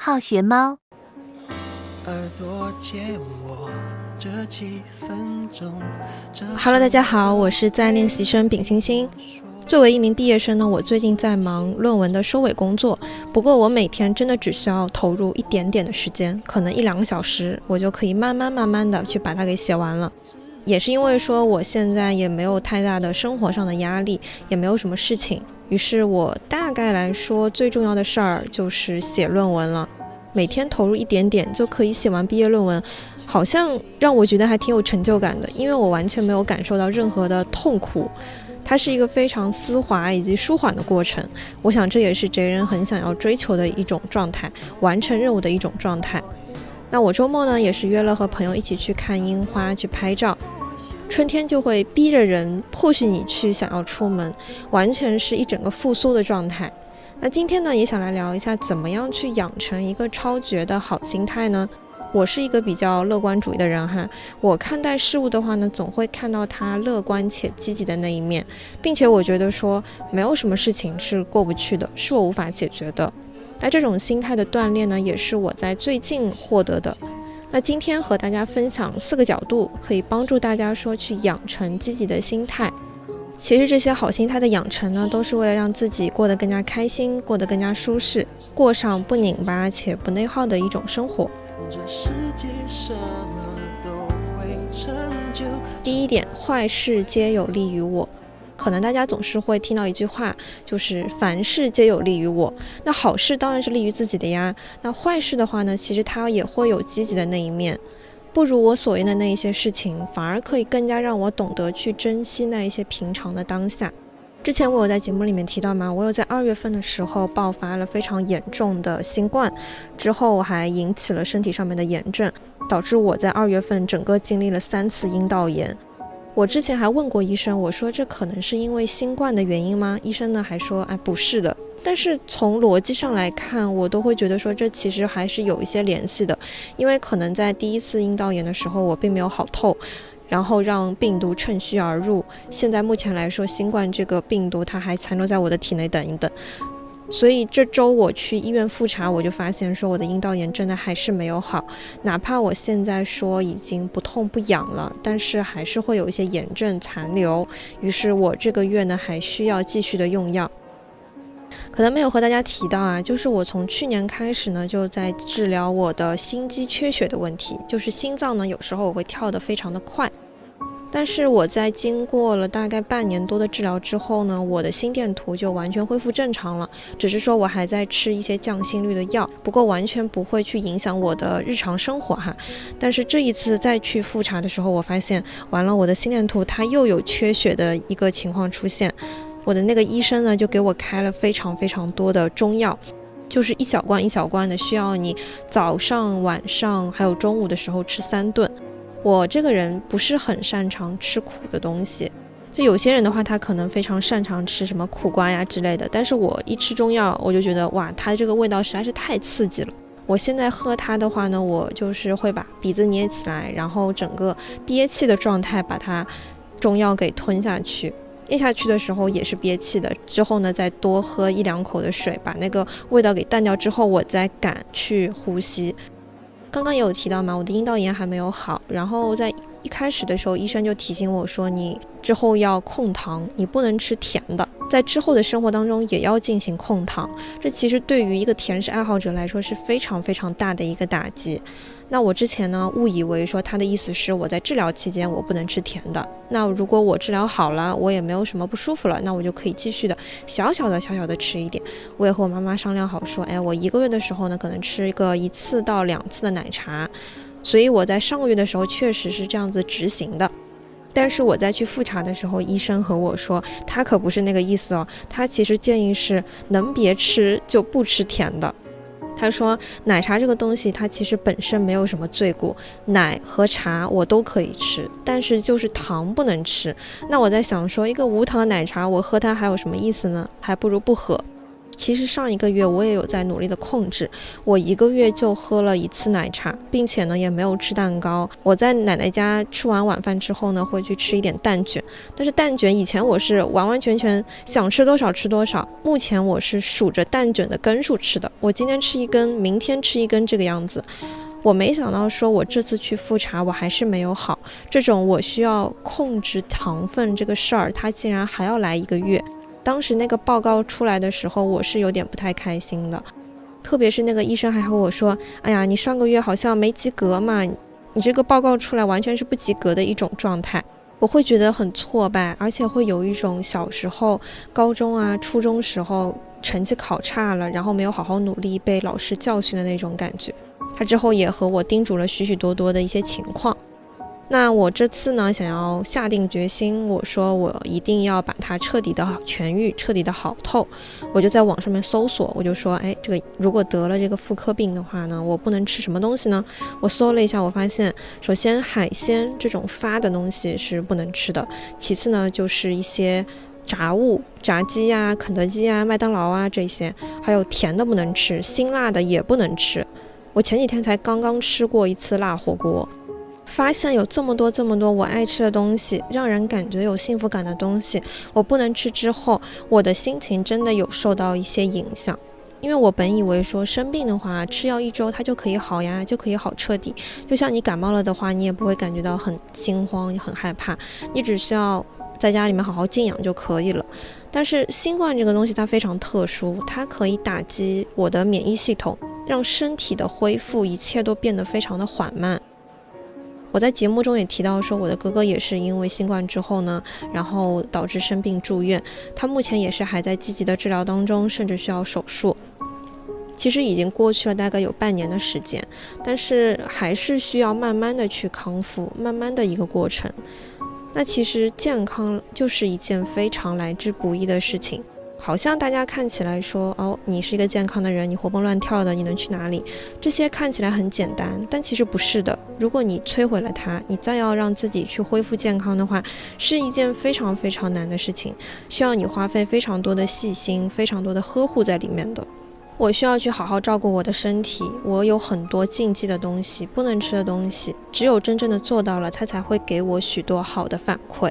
好学猫。耳朵借我这几分钟。Hello， 大家好，我是在练习生丙星星。作为一名毕业生呢，我最近在忙论文的收尾工作，不过我每天真的只需要投入一点点的时间，可能1-2个小时，我就可以慢慢的去把它给写完了。也是因为说我现在也没有太大的生活上的压力，也没有什么事情，于是我大概来说最重要的事儿就是写论文了。每天投入一点点就可以写完毕业论文，好像让我觉得还挺有成就感的，因为我完全没有感受到任何的痛苦，它是一个非常丝滑以及舒缓的过程。我想这也是贼人很想要追求的一种状态，完成任务的一种状态。那我周末呢也是约了和朋友一起去看樱花，去拍照。春天就会逼着人迫使你去想要出门，完全是一整个复苏的状态。那今天呢也想来聊一下怎么样去养成一个超绝的好心态呢。我是一个比较乐观主义的人哈，我看待事物的话呢，总会看到它乐观且积极的那一面，并且我觉得说没有什么事情是过不去的，是我无法解决的。那这种心态的锻炼呢，也是我在最近获得的。那今天和大家分享4个角度，可以帮助大家说去养成积极的心态。其实这些好心态的养成呢，都是为了让自己过得更加开心，过得更加舒适，过上不拧巴且不内耗的一种生活。这世界什么都会成就。第一点，坏事皆有利于我。可能大家总是会听到一句话，就是凡事皆有利于我。那好事当然是利于自己的呀，那坏事的话呢，其实它也会有积极的那一面。不如我所愿的那一些事情，反而可以更加让我懂得去珍惜那一些平常的当下。之前我有在节目里面提到嘛，我有在2月份的时候爆发了非常严重的新冠，之后我还引起了身体上面的炎症，导致我在2月份整个经历了3次阴道炎。我之前还问过医生，我说这可能是因为新冠的原因吗？医生呢还说不是的。但是从逻辑上来看，我都会觉得说这其实还是有一些联系的，因为可能在第1次阴道炎的时候我并没有好透，然后让病毒趁虚而入，现在目前来说新冠这个病毒它还残留在我的体内等一等。所以这周我去医院复查，我就发现说我的阴道炎真的还是没有好，哪怕我现在说已经不痛不痒了，但是还是会有一些炎症残留，于是我这个月呢还需要继续的用药。可能没有和大家提到啊，就是我从去年开始呢就在治疗我的心肌缺血的问题，就是心脏呢有时候我会跳得非常的快。但是我在经过了大概半年多的治疗之后呢，我的心电图就完全恢复正常了，只是说我还在吃一些降心率的药，不过完全不会去影响我的日常生活哈。但是这一次再去复查的时候，我发现完了，我的心电图它又有缺血的一个情况出现。我的那个医生呢就给我开了非常多的中药，就是一小罐一小罐的，需要你早上晚上还有中午的时候吃3顿。我这个人不是很擅长吃苦的东西，就有些人的话他可能非常擅长吃什么苦瓜呀之类的，但是我一吃中药我就觉得哇，它这个味道实在是太刺激了。我现在喝它的话呢，我就是会把鼻子捏起来，然后整个憋气的状态把它中药给吞下去，咽下去的时候也是憋气的，之后呢再多喝1-2口的水，把那个味道给淡掉之后，我再敢去呼吸。刚刚也有提到嘛，我的阴道炎还没有好，然后在一开始的时候医生就提醒我说，你之后要控糖，你不能吃甜的，在之后的生活当中也要进行控糖。这其实对于一个甜食爱好者来说是非常大的一个打击。那我之前呢误以为说他的意思是我在治疗期间我不能吃甜的，那如果我治疗好了，我也没有什么不舒服了，那我就可以继续的小小的吃一点。我也和我妈妈商量好说，我1个月的时候呢可能吃个1次到2次的奶茶，所以我在上个月的时候确实是这样子执行的。但是我在去复查的时候，医生和我说他可不是那个意思哦，他其实建议是能别吃就不吃甜的。他说奶茶这个东西它其实本身没有什么罪过，奶和茶我都可以吃，但是就是糖不能吃。那我在想说，一个无糖的奶茶我喝它还有什么意思呢？还不如不喝。其实上一个月我也有在努力的控制，我1个月就喝了1次奶茶，并且呢也没有吃蛋糕。我在奶奶家吃完晚饭之后呢，会去吃一点蛋卷，但是蛋卷以前我是完完全全想吃多少吃多少，目前我是数着蛋卷的根数吃的，我今天吃1根，明天吃1根这个样子。我没想到说我这次去复查我还是没有好，这种我需要控制糖分这个事儿，它竟然还要来1个月。当时那个报告出来的时候，我是有点不太开心的，特别是那个医生还和我说，哎呀，你上个月好像没及格嘛，你这个报告出来完全是不及格的一种状态。我会觉得很挫败，而且会有一种小时候高中啊初中时候成绩考差了，然后没有好好努力被老师教训的那种感觉。他之后也和我叮嘱了许许多多的一些情况。那我这次呢，想要下定决心，我说我一定要把它彻底的痊愈，彻底的好透。我就在网上面搜索，我就说，这个如果得了这个妇科病的话呢，我不能吃什么东西呢？我搜了一下，我发现，首先海鲜这种发的东西是不能吃的，其次呢就是一些炸物，炸鸡啊、肯德基啊、麦当劳啊这些，还有甜的不能吃，辛辣的也不能吃。我前几天才刚刚吃过1次辣火锅。发现有这么多我爱吃的东西，让人感觉有幸福感的东西，我不能吃之后，我的心情真的有受到一些影响。因为我本以为说生病的话，吃药1周它就可以好呀，就可以好彻底。就像你感冒了的话，你也不会感觉到很心慌，很害怕，你只需要在家里面好好静养就可以了。但是新冠这个东西它非常特殊，它可以打击我的免疫系统，让身体的恢复一切都变得非常的缓慢。我在节目中也提到说，我的哥哥也是因为新冠之后呢，然后导致生病住院，他目前也是还在积极的治疗当中，甚至需要手术。其实已经过去了大概有半年的时间，但是还是需要慢慢的去康复，慢慢的一个过程。那其实健康就是一件非常来之不易的事情。好像大家看起来说，你是一个健康的人，你活蹦乱跳的，你能去哪里？这些看起来很简单，但其实不是的。如果你摧毁了它，你再要让自己去恢复健康的话，是一件非常非常难的事情，需要你花费非常多的细心，非常多的呵护在里面的。我需要去好好照顾我的身体，我有很多禁忌的东西，不能吃的东西，只有真正的做到了，它才会给我许多好的反馈。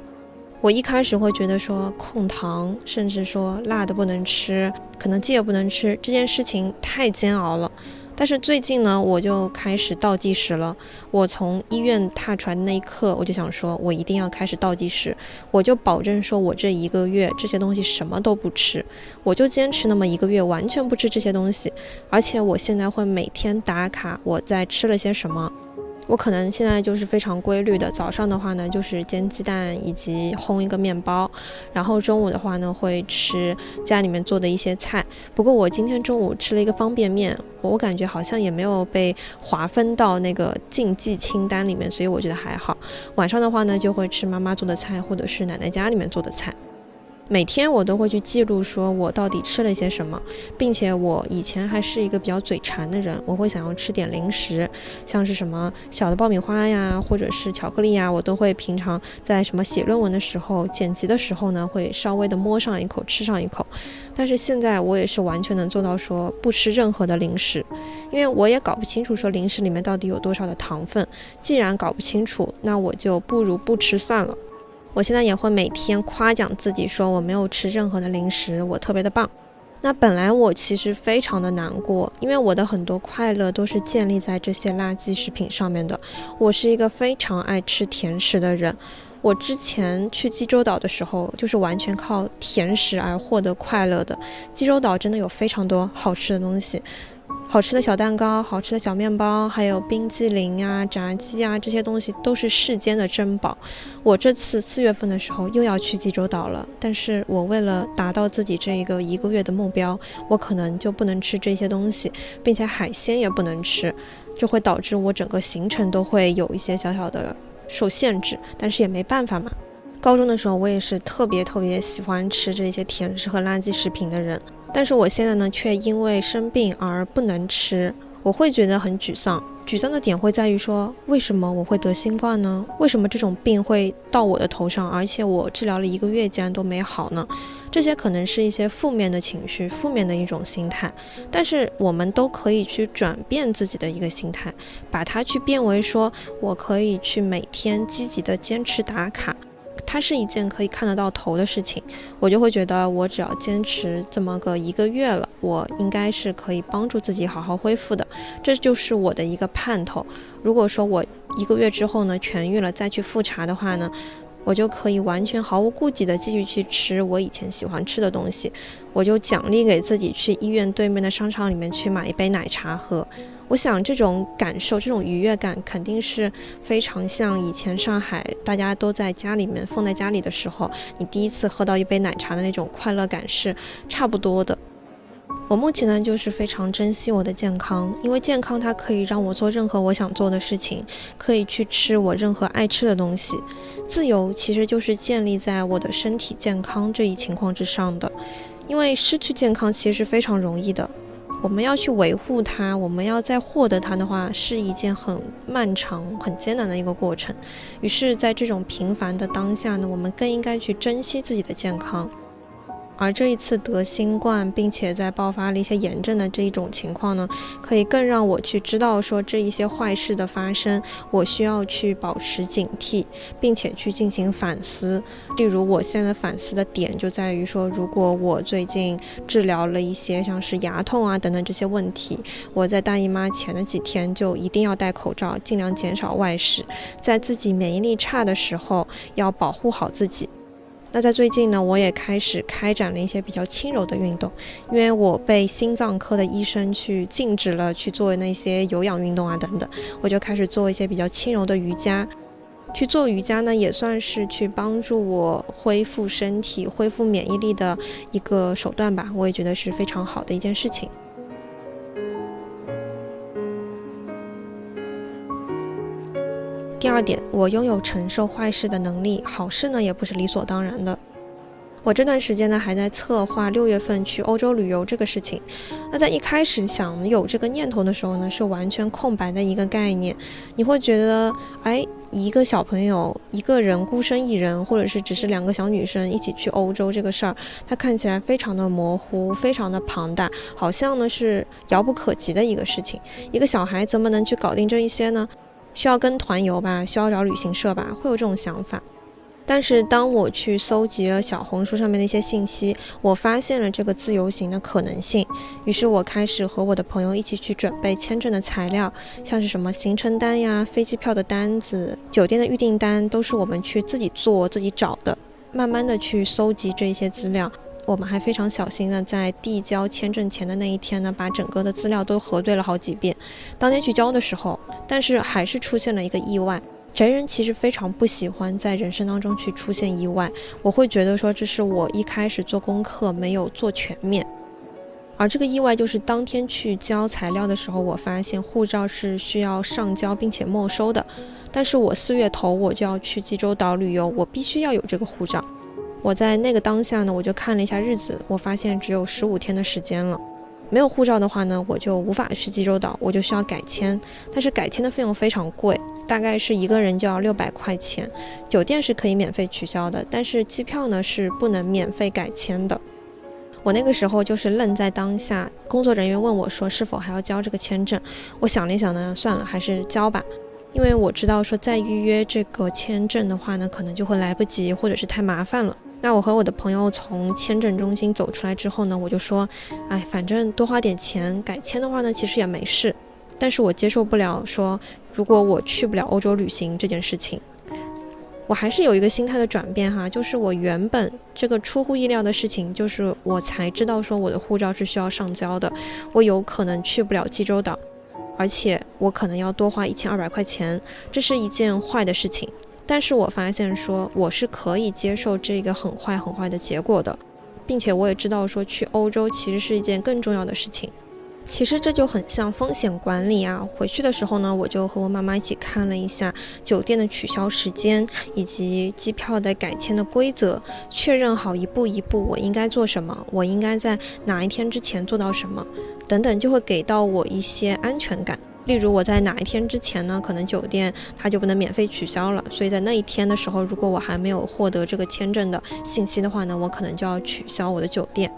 我一开始会觉得说控糖，甚至说辣的不能吃，肯德基也不能吃，这件事情太煎熬了。但是最近呢，我就开始倒计时了。我从医院踏出来的那一刻，我就想说，我一定要开始倒计时。我就保证说，我这1个月这些东西什么都不吃，我就坚持那么1个月，完全不吃这些东西。而且我现在会每天打卡我在吃了些什么。我可能现在就是非常规律的，早上的话呢就是煎鸡蛋以及烘一个面包，然后中午的话呢会吃家里面做的一些菜。不过我今天中午吃了一个方便面，我感觉好像也没有被划分到那个禁忌清单里面，所以我觉得还好。晚上的话呢就会吃妈妈做的菜，或者是奶奶家里面做的菜。每天我都会去记录说我到底吃了些什么，并且我以前还是一个比较嘴馋的人，我会想要吃点零食，像是什么小的爆米花呀，或者是巧克力呀，我都会平常在什么写论文的时候、剪辑的时候呢，会稍微的摸上一口，吃上一口。但是现在我也是完全能做到说不吃任何的零食，因为我也搞不清楚说零食里面到底有多少的糖分，既然搞不清楚，那我就不如不吃算了。我现在也会每天夸奖自己说我没有吃任何的零食，我特别的棒。那本来我其实非常的难过，因为我的很多快乐都是建立在这些垃圾食品上面的。我是一个非常爱吃甜食的人，我之前去济州岛的时候就是完全靠甜食而获得快乐的。济州岛真的有非常多好吃的东西，好吃的小蛋糕，好吃的小面包，还有冰激凌啊、炸鸡啊，这些东西都是世间的珍宝。我这次4月份的时候又要去济州岛了，但是我为了达到自己这1个月的目标，我可能就不能吃这些东西，并且海鲜也不能吃，这会导致我整个行程都会有一些小小的受限制，但是也没办法嘛。高中的时候我也是特别喜欢吃这些甜食和垃圾食品的人，但是我现在呢却因为生病而不能吃，我会觉得很沮丧。沮丧的点会在于说，为什么我会得新冠呢？为什么这种病会到我的头上，而且我治疗了1个月竟然都没好呢？这些可能是一些负面的情绪，负面的一种心态，但是我们都可以去转变自己的一个心态，把它去变为说，我可以去每天积极的坚持打卡，它是一件可以看得到头的事情，我就会觉得我只要坚持这么个1个月了，我应该是可以帮助自己好好恢复的，这就是我的一个盼头。如果说我1个月之后呢痊愈了再去复查的话呢，我就可以完全毫无顾忌的继续去吃我以前喜欢吃的东西，我就奖励给自己去医院对面的商场里面去买一杯奶茶喝。我想这种感受，这种愉悦感肯定是非常像以前上海大家都在家里面封在家里的时候，你第一次喝到一杯奶茶的那种快乐感是差不多的。我目前呢就是非常珍惜我的健康，因为健康它可以让我做任何我想做的事情，可以去吃我任何爱吃的东西。自由其实就是建立在我的身体健康这一情况之上的，因为失去健康其实是非常容易的，我们要去维护它，我们要再获得它的话，是一件很漫长很艰难的一个过程。于是在这种平凡的当下呢，我们更应该去珍惜自己的健康。而这一次得新冠并且在爆发了一些炎症的这一种情况呢，可以更让我去知道说这一些坏事的发生，我需要去保持警惕，并且去进行反思。例如我现在反思的点就在于说，如果我最近治疗了一些像是牙痛啊等等这些问题，我在大姨妈前的几天就一定要戴口罩，尽量减少外食，在自己免疫力差的时候要保护好自己。那在最近呢，我也开始开展了一些比较轻柔的运动，因为我被心脏科的医生去禁止了去做那些有氧运动啊等等，我就开始做一些比较轻柔的瑜伽。去做瑜伽呢，也算是去帮助我恢复身体、恢复免疫力的一个手段吧，我也觉得是非常好的一件事情。第二点，我拥有承受坏事的能力，好事呢也不是理所当然的。我这段时间呢还在策划6月份去欧洲旅游这个事情。那在一开始想有这个念头的时候呢，是完全空白的一个概念。你会觉得，一个小朋友一个人孤身一人，或者是只是2个小女生一起去欧洲这个事儿，它看起来非常的模糊，非常的庞大，好像呢是遥不可及的一个事情。一个小孩怎么能去搞定这一些呢？需要跟团游吧，需要找旅行社吧，会有这种想法。但是当我去搜集了小红书上面的一些信息，我发现了这个自由行的可能性。于是我开始和我的朋友一起去准备签证的材料，像是什么行程单呀、飞机票的单子、酒店的预订单，都是我们去自己做、自己找的。慢慢的去搜集这些资料，我们还非常小心的在递交签证前的那一天呢，把整个的资料都核对了好几遍。当天去交的时候，但是还是出现了一个意外。宅人其实非常不喜欢在人生当中去出现意外，我会觉得说这是我一开始做功课没有做全面。而这个意外就是当天去交材料的时候，我发现护照是需要上交并且没收的，但是我4月头我就要去济州岛旅游，我必须要有这个护照。我在那个当下呢，我就看了一下日子，我发现只有15天的时间了。没有护照的话呢，我就无法去济州岛，我就需要改签，但是改签的费用非常贵，大概是一个人就要600块钱。酒店是可以免费取消的，但是机票呢是不能免费改签的。我那个时候就是愣在当下，工作人员问我说是否还要交这个签证，我想了一想呢，算了，还是交吧。因为我知道说再预约这个签证的话呢，可能就会来不及，或者是太麻烦了。那我和我的朋友从签证中心走出来之后呢，我就说，反正多花点钱改签的话呢，其实也没事。但是我接受不了说，如果我去不了欧洲旅行这件事情，我还是有一个心态的转变哈，就是我原本这个出乎意料的事情，就是我才知道说我的护照是需要上交的，我有可能去不了济州岛，而且我可能要多花1200块钱，这是一件坏的事情。但是我发现说我是可以接受这个很坏的结果的，并且我也知道说去欧洲其实是一件更重要的事情。其实这就很像风险管理啊。回去的时候呢，我就和我妈妈一起看了一下酒店的取消时间以及机票的改签的规则，确认好一步一步我应该做什么，我应该在哪一天之前做到什么等等，就会给到我一些安全感。例如我在哪一天之前呢，可能酒店它就不能免费取消了，所以在那一天的时候，如果我还没有获得这个签证的信息的话呢，我可能就要取消我的酒店。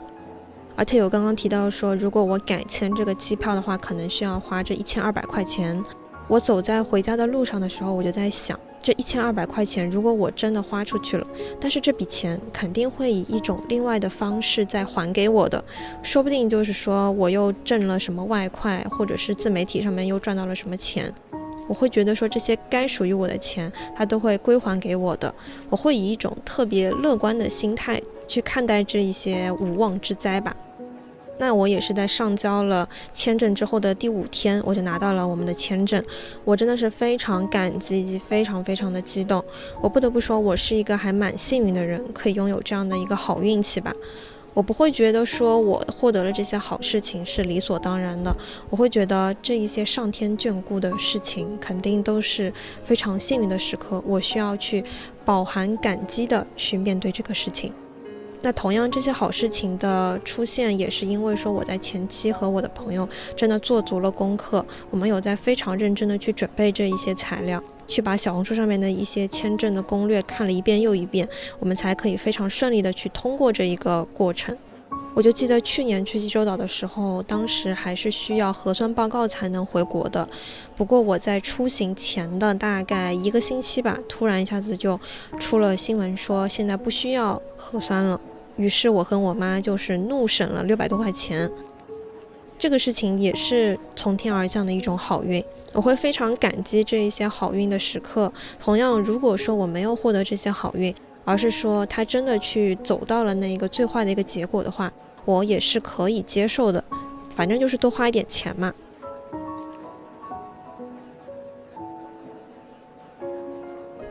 而且我刚刚提到说，如果我改签这个机票的话，可能需要花这1200块钱。我走在回家的路上的时候，我就在想，这1200块钱如果我真的花出去了，但是这笔钱肯定会以一种另外的方式再还给我的，说不定就是说我又挣了什么外快，或者是自媒体上面又赚到了什么钱。我会觉得说这些该属于我的钱它都会归还给我的，我会以一种特别乐观的心态去看待这一些无妄之灾吧。那我也是在上交了签证之后的第5天，我就拿到了我们的签证。我真的是非常感激以及非常非常的激动。我不得不说，我是一个还蛮幸运的人，可以拥有这样的一个好运气吧。我不会觉得说我获得了这些好事情是理所当然的，我会觉得这一些上天眷顾的事情肯定都是非常幸运的时刻，我需要去饱含感激的去面对这个事情。那同样这些好事情的出现也是因为说我在前期和我的朋友真的做足了功课，我们有在非常认真的去准备这一些材料，去把小红书上面的一些签证的攻略看了一遍又一遍，我们才可以非常顺利的去通过这一个过程。我就记得去年去济州岛的时候，当时还是需要核酸报告才能回国的。不过我在出行前的大概1个星期吧，突然一下子就出了新闻说现在不需要核酸了。于是我和我妈就是怒省了600多块钱。这个事情也是从天而降的一种好运，我会非常感激这一些好运的时刻。同样，如果说我没有获得这些好运，而是说他真的去走到了那个最坏的一个结果的话，我也是可以接受的，反正就是多花一点钱嘛。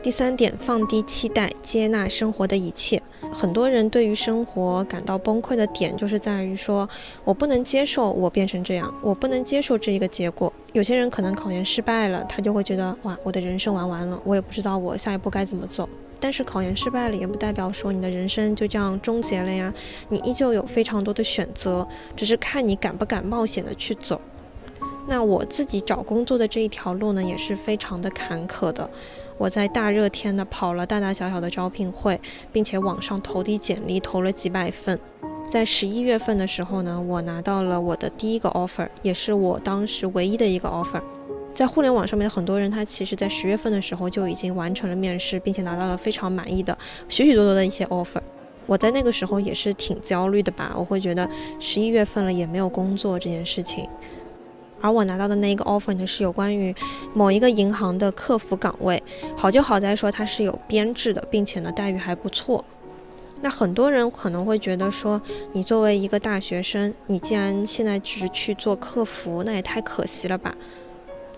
第3点，放低期待，接纳生活的一切。很多人对于生活感到崩溃的点就是在于说，我不能接受我变成这样，我不能接受这一个结果。有些人可能考研失败了，他就会觉得哇，我的人生玩完了，我也不知道我下一步该怎么走。但是考研失败了也不代表说你的人生就这样终结了呀，你依旧有非常多的选择，只是看你敢不敢冒险的去走。那我自己找工作的这一条路呢，也是非常的坎坷的。我在大热天的跑了大大小小的招聘会，并且网上投递简历投了几百份。在11月份的时候呢，我拿到了我的第1个 offer， 也是我当时唯一的一个 offer。在互联网上面的很多人，他其实在10月份的时候就已经完成了面试，并且拿到了非常满意的许许多多的一些 offer。我在那个时候也是挺焦虑的吧，我会觉得11月份了也没有工作这件事情。而我拿到的那个 offer 呢，是有关于某一个银行的客服岗位，好就好在说它是有编制的，并且呢待遇还不错。那很多人可能会觉得说，你作为一个大学生，你既然现在只是去做客服，那也太可惜了吧，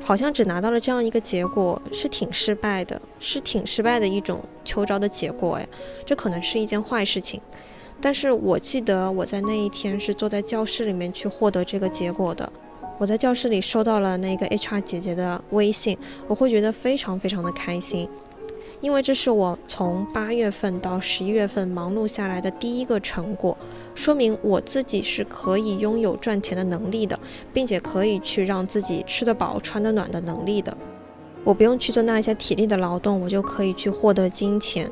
好像只拿到了这样一个结果，是挺失败的一种秋招的结果哎，这可能是一件坏事情。但是我记得我在那一天是坐在教室里面去获得这个结果的。我在教室里收到了那个 HR 姐姐的微信，我会觉得非常非常的开心，因为这是我从8月份到11月份忙碌下来的第一个成果，说明我自己是可以拥有赚钱的能力的，并且可以去让自己吃得饱穿得暖的能力的。我不用去做那些体力的劳动，我就可以去获得金钱。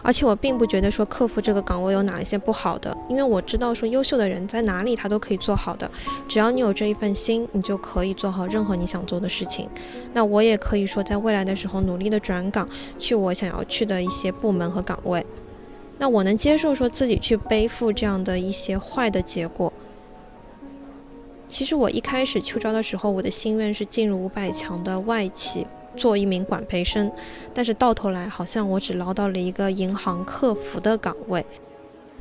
而且我并不觉得说客服这个岗位有哪一些不好的，因为我知道说优秀的人在哪里他都可以做好的，只要你有这一份心，你就可以做好任何你想做的事情。那我也可以说在未来的时候努力的转岗去我想要去的一些部门和岗位。那我能接受说自己去背负这样的一些坏的结果。其实我一开始秋招的时候，我的心愿是进入500强的外企做一名管培生，但是到头来好像我只捞到了一个银行客服的岗位，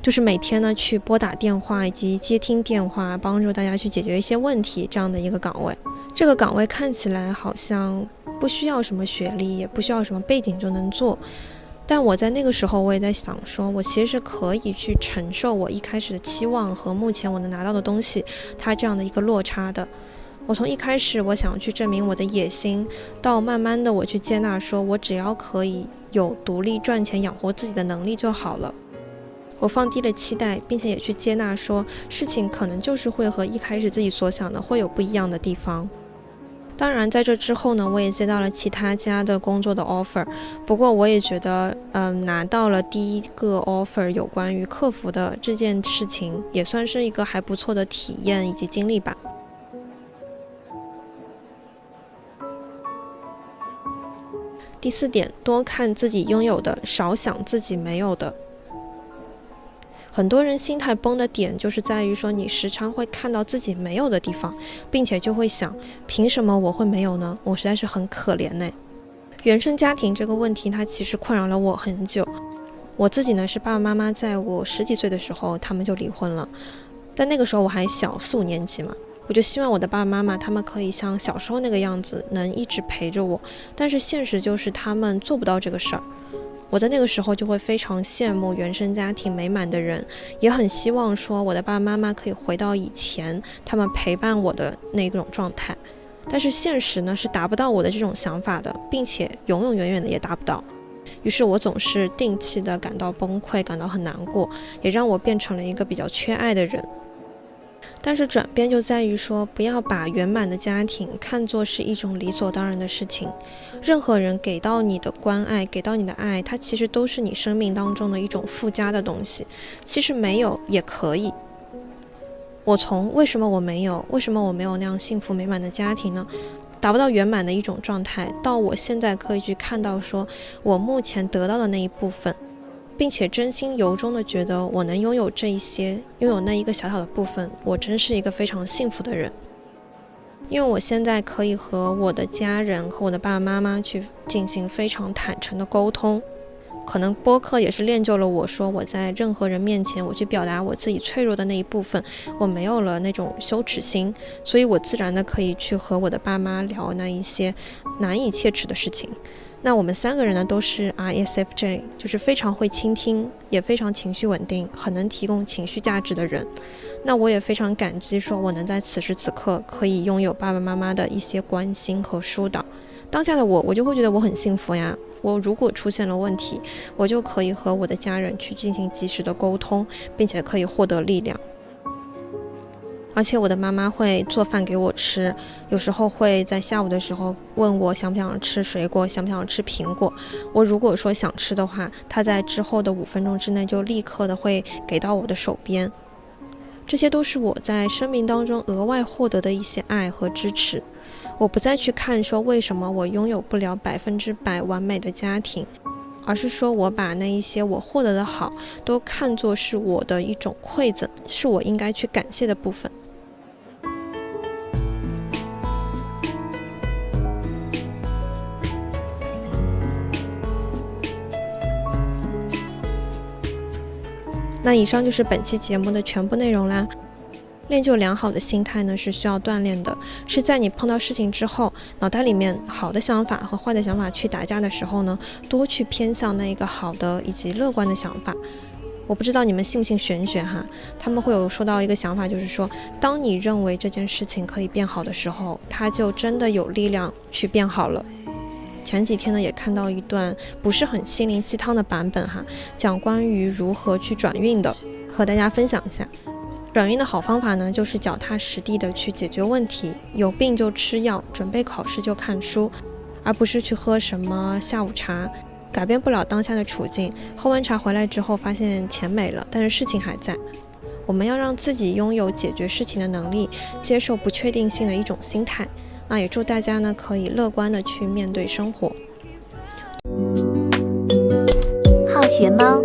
就是每天呢去拨打电话以及接听电话，帮助大家去解决一些问题这样的一个岗位。这个岗位看起来好像不需要什么学历，也不需要什么背景就能做，但我在那个时候我也在想说，我其实是可以去承受我一开始的期望和目前我能拿到的东西它这样的一个落差的。我从一开始我想去证明我的野心，到慢慢的我去接纳说我只要可以有独立赚钱养活自己的能力就好了。我放低了期待，并且也去接纳说事情可能就是会和一开始自己所想的会有不一样的地方。当然在这之后呢，我也接到了其他家的工作的 offer， 不过我也觉得拿到了第一个 offer 有关于客服的这件事情也算是一个还不错的体验以及经历吧。第4点，多看自己拥有的，少想自己没有的。很多人心态崩的点就是在于说，你时常会看到自己没有的地方，并且就会想，凭什么我会没有呢？我实在是很可怜呢。原生家庭这个问题，它其实困扰了我很久。我自己呢，是爸爸妈妈在我10几岁的时候，他们就离婚了。但那个时候我还小，4、5年级嘛，我就希望我的爸爸妈妈他们可以像小时候那个样子，能一直陪着我。但是现实就是他们做不到这个事儿。我在那个时候就会非常羡慕原生家庭美满的人，也很希望说我的爸爸妈妈可以回到以前他们陪伴我的那种状态。但是现实呢，是达不到我的这种想法的，并且永永远远的也达不到。于是我总是定期的感到崩溃，感到很难过，也让我变成了一个比较缺爱的人。但是转变就在于说，不要把圆满的家庭看作是一种理所当然的事情。任何人给到你的关爱，给到你的爱，它其实都是你生命当中的一种附加的东西。其实没有也可以。我从为什么我没有那样幸福美满的家庭呢？达不到圆满的一种状态，到我现在可以去看到说我目前得到的那一部分，并且真心由衷的觉得我能拥有这一些，拥有那一个小小的部分，我真是一个非常幸福的人。因为我现在可以和我的家人和我的爸爸妈妈去进行非常坦诚的沟通。可能播客也是练就了我说我在任何人面前我去表达我自己脆弱的那一部分，我没有了那种羞耻心，所以我自然的可以去和我的爸妈聊那一些难以启齿的事情。那我们3个人呢都是 ISFJ， 就是非常会倾听，也非常情绪稳定，很能提供情绪价值的人。那我也非常感激说我能在此时此刻可以拥有爸爸妈妈的一些关心和疏导。当下的我就会觉得我很幸福呀。我如果出现了问题，我就可以和我的家人去进行及时的沟通，并且可以获得力量。而且我的妈妈会做饭给我吃，有时候会在下午的时候问我想不想吃水果，想不想吃苹果。我如果说想吃的话，她在之后的5分钟之内就立刻的会给到我的手边。这些都是我在生命当中额外获得的一些爱和支持。我不再去看说为什么我拥有不了100%完美的家庭，而是说我把那一些我获得的好都看作是我的一种馈赠，是我应该去感谢的部分。那以上就是本期节目的全部内容啦。练就良好的心态呢，是需要锻炼的，是在你碰到事情之后，脑袋里面好的想法和坏的想法去打架的时候呢，多去偏向那个好的以及乐观的想法。我不知道你们信不信玄学哈，他们会有说到一个想法，就是说当你认为这件事情可以变好的时候，它就真的有力量去变好了。前几天呢也看到一段不是很心灵鸡汤的版本哈，讲关于如何去转运的，和大家分享一下。转运的好方法呢，就是脚踏实地的去解决问题，有病就吃药，准备考试就看书，而不是去喝什么下午茶。改变不了当下的处境，喝完茶回来之后发现钱没了，但是事情还在。我们要让自己拥有解决事情的能力，接受不确定性的一种心态。那也祝大家呢可以乐观的去面对生活。好学猫